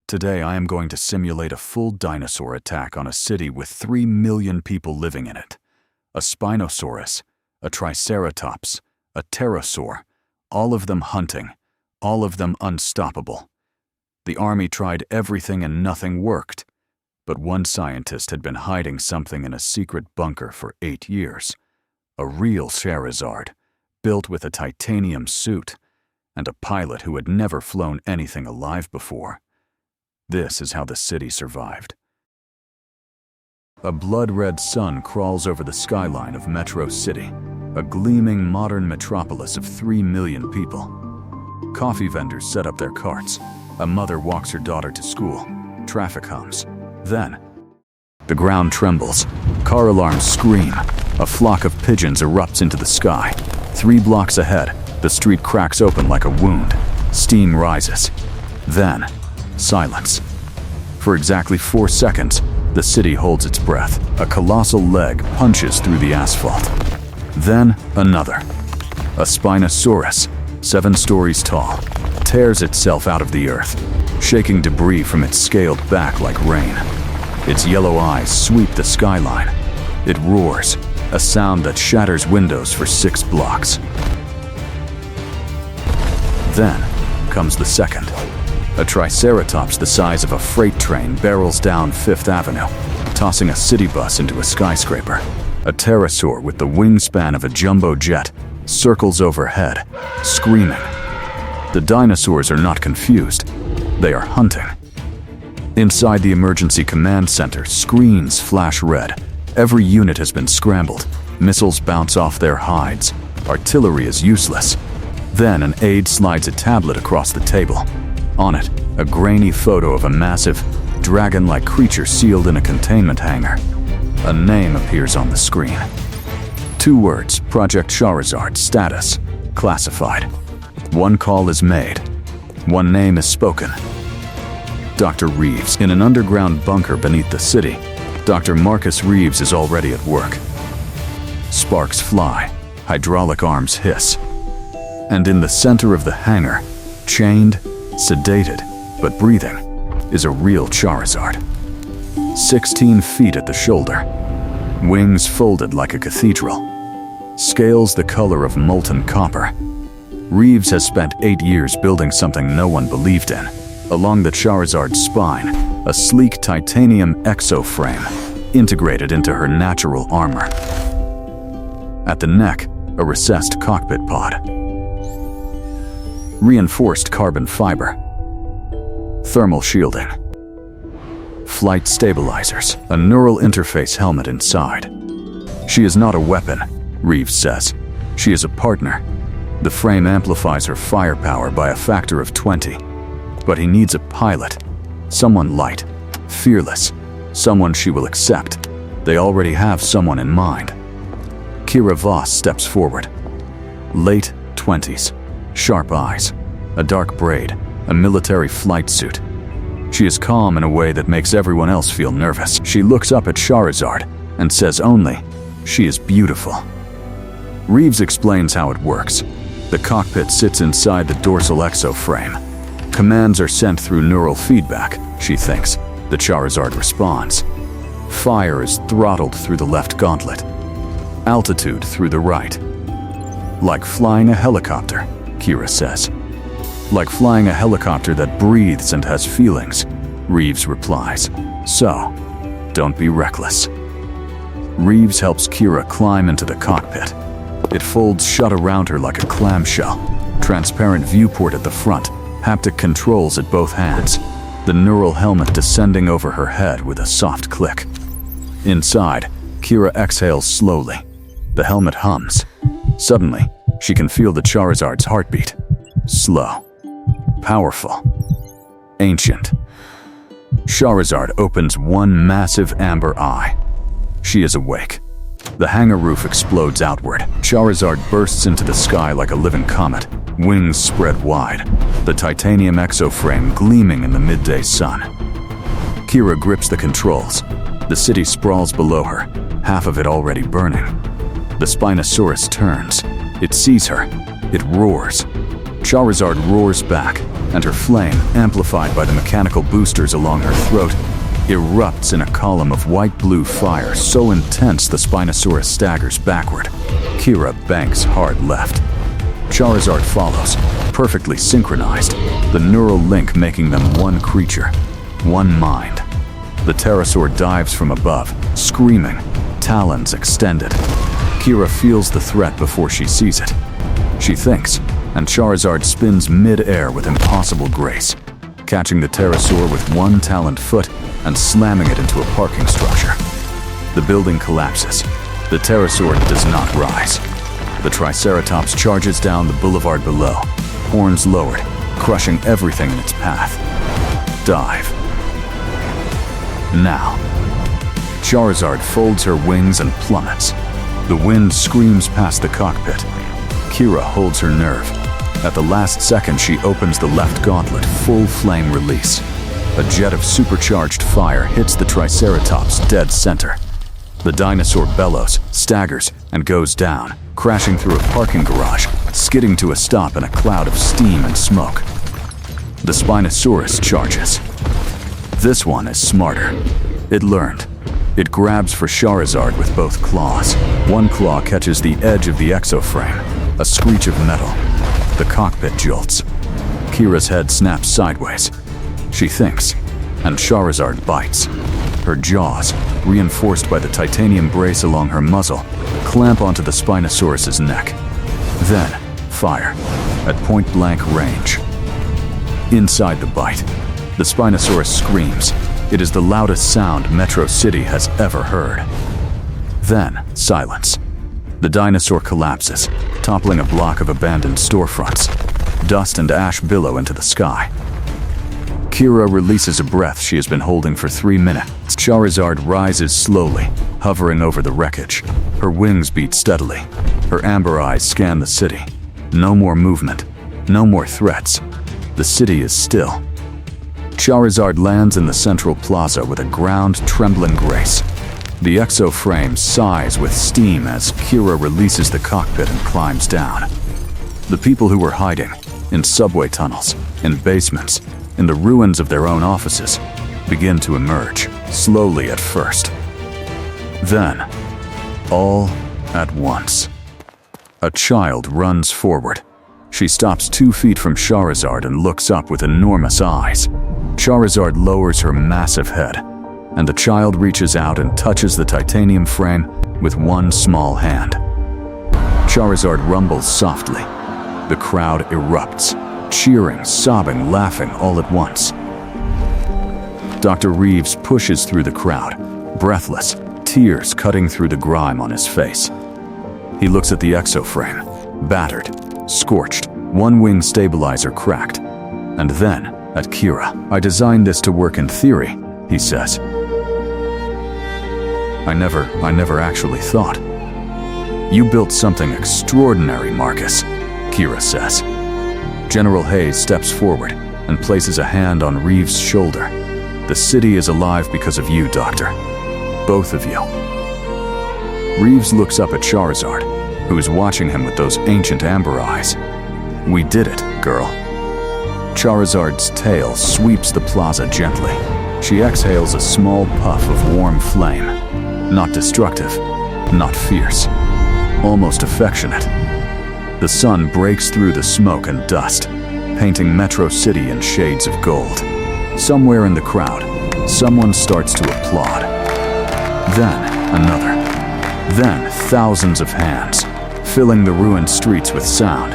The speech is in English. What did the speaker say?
Today I am going to simulate a full dinosaur attack on a city with 3 million people living in it. A Spinosaurus, a Triceratops, a Pterosaur, all of them hunting, all of them unstoppable. The army tried everything and nothing worked. But one scientist had been hiding something in a secret bunker for 8 years. A real Charizard, built with a titanium suit, and a pilot who had never flown anything alive before. This is how the city survived. A blood-red sun crawls over the skyline of Metro City, a gleaming modern metropolis of 3 million people. Coffee vendors set up their carts. A mother walks her daughter to school. Traffic hums. Then, the ground trembles. Car alarms scream. A flock of pigeons erupts into the sky. 3 blocks ahead, the street cracks open like a wound. Steam rises. Then, silence. For exactly 4 seconds, the city holds its breath. A colossal leg punches through the asphalt. Then, another. A Spinosaurus, 7 stories tall, tears itself out of the earth, shaking debris from its scaled back like rain. Its yellow eyes sweep the skyline. It roars, a sound that shatters windows for 6 blocks. Then comes the second. A Triceratops the size of a freight train barrels down 5th Avenue, tossing a city bus into a skyscraper. A Pterosaur with the wingspan of a jumbo jet circles overhead, screaming. The dinosaurs are not confused. They are hunting. Inside the emergency command center, screens flash red. Every unit has been scrambled. Missiles bounce off their hides. Artillery is useless. Then an aide slides a tablet across the table. On it, a grainy photo of a massive, dragon-like creature sealed in a containment hangar. A name appears on the screen. 2 words, Project Charizard, status, classified. 1 call is made. 1 name is spoken. Dr. Reeves, in an underground bunker beneath the city. Dr. Marcus Reeves is already at work. Sparks fly, hydraulic arms hiss. And in the center of the hangar, chained, sedated, but breathing, is a real Charizard. 16 feet at the shoulder, wings folded like a cathedral, scales the color of molten copper. Reeves has spent 8 years building something no one believed in. Along the Charizard's spine, a sleek titanium exoframe integrated into her natural armor. At the neck, a recessed cockpit pod. Reinforced carbon fiber. Thermal shielding. Flight stabilizers, a neural interface helmet inside. She is not a weapon, Reeves says. She is a partner. The frame amplifies her firepower by a factor of 20. But he needs a pilot. Someone light, fearless, someone she will accept. They already have someone in mind. Kira Voss steps forward. Late 20s, sharp eyes, a dark braid, a military flight suit. She is calm in a way that makes everyone else feel nervous. She looks up at Charizard and says only, "She is beautiful." Reeves explains how it works. The cockpit sits inside the dorsal exoframe. Commands are sent through neural feedback, she thinks. The Charizard responds. Fire is throttled through the left gauntlet. Altitude through the right. Like flying a helicopter, Kira says. Like flying a helicopter that breathes and has feelings, Reeves replies. So, don't be reckless. Reeves helps Kira climb into the cockpit. It folds shut around her like a clamshell. Transparent viewport at the front, haptic controls at both hands. The neural helmet descending over her head with a soft click. Inside, Kira exhales slowly. The helmet hums. Suddenly, she can feel the Charizard's heartbeat. Slow. Powerful. Ancient. Charizard opens one massive amber eye. She is awake. The hangar roof explodes outward. Charizard bursts into the sky like a living comet, wings spread wide, the titanium exoframe gleaming in the midday sun. Kira grips the controls. The city sprawls below her, half of it already burning. The Spinosaurus turns. It sees her. It roars. Charizard roars back, and her flame, amplified by the mechanical boosters along her throat, erupts in a column of white-blue fire so intense the Spinosaurus staggers backward. Kira banks hard left. Charizard follows, perfectly synchronized, the neural link making them one creature, one mind. The pterosaur dives from above, screaming, talons extended. Kira feels the threat before she sees it. She thinks, and Charizard spins mid-air with impossible grace, catching the pterosaur with one taloned foot and slamming it into a parking structure. The building collapses. The pterosaur does not rise. The Triceratops charges down the boulevard below, horns lowered, crushing everything in its path. Dive. Now. Charizard folds her wings and plummets. The wind screams past the cockpit. Kira holds her nerve. At the last second, she opens the left gauntlet, full flame release. A jet of supercharged fire hits the Triceratops dead center. The dinosaur bellows, staggers, and goes down, crashing through a parking garage, skidding to a stop in a cloud of steam and smoke. The Spinosaurus charges. This one is smarter. It learned. It grabs for Charizard with both claws. One claw catches the edge of the exoframe, a screech of metal. The cockpit jolts. Kira's head snaps sideways. She thinks, and Charizard bites. Her jaws, reinforced by the titanium brace along her muzzle, clamp onto the Spinosaurus's neck. Then, fire, at point-blank range. Inside the bite, the Spinosaurus screams. It is the loudest sound Metro City has ever heard. Then, silence. The dinosaur collapses, toppling a block of abandoned storefronts. Dust and ash billow into the sky. Kira releases a breath she has been holding for 3 minutes. Charizard rises slowly, hovering over the wreckage. Her wings beat steadily. Her amber eyes scan the city. No more movement. No more threats. The city is still. Charizard lands in the central plaza with a ground-trembling grace. The exoframe sighs with steam as Kira releases the cockpit and climbs down. The people who were hiding, in subway tunnels, in basements, in the ruins of their own offices, begin to emerge, slowly at first. Then, all at once, a child runs forward. She stops 2 feet from Charizard and looks up with enormous eyes. Charizard lowers her massive head, and the child reaches out and touches the titanium frame with one small hand. Charizard rumbles softly. The crowd erupts, cheering, sobbing, laughing all at once. Dr. Reeves pushes through the crowd, breathless, tears cutting through the grime on his face. He looks at the exoframe, battered, scorched, one wing stabilizer cracked, and then at Kira. "I designed this to work in theory," he says. I never actually thought." "You built something extraordinary, Marcus," Kira says. General Hayes steps forward and places a hand on Reeves' shoulder. "The city is alive because of you, Doctor. Both of you." Reeves looks up at Charizard, who is watching him with those ancient amber eyes. "We did it, girl." Charizard's tail sweeps the plaza gently. She exhales a small puff of warm flame. Not destructive, not fierce, almost affectionate. The sun breaks through the smoke and dust, painting Metro City in shades of gold. Somewhere in the crowd, someone starts to applaud. Then another. Then thousands of hands, filling the ruined streets with sound.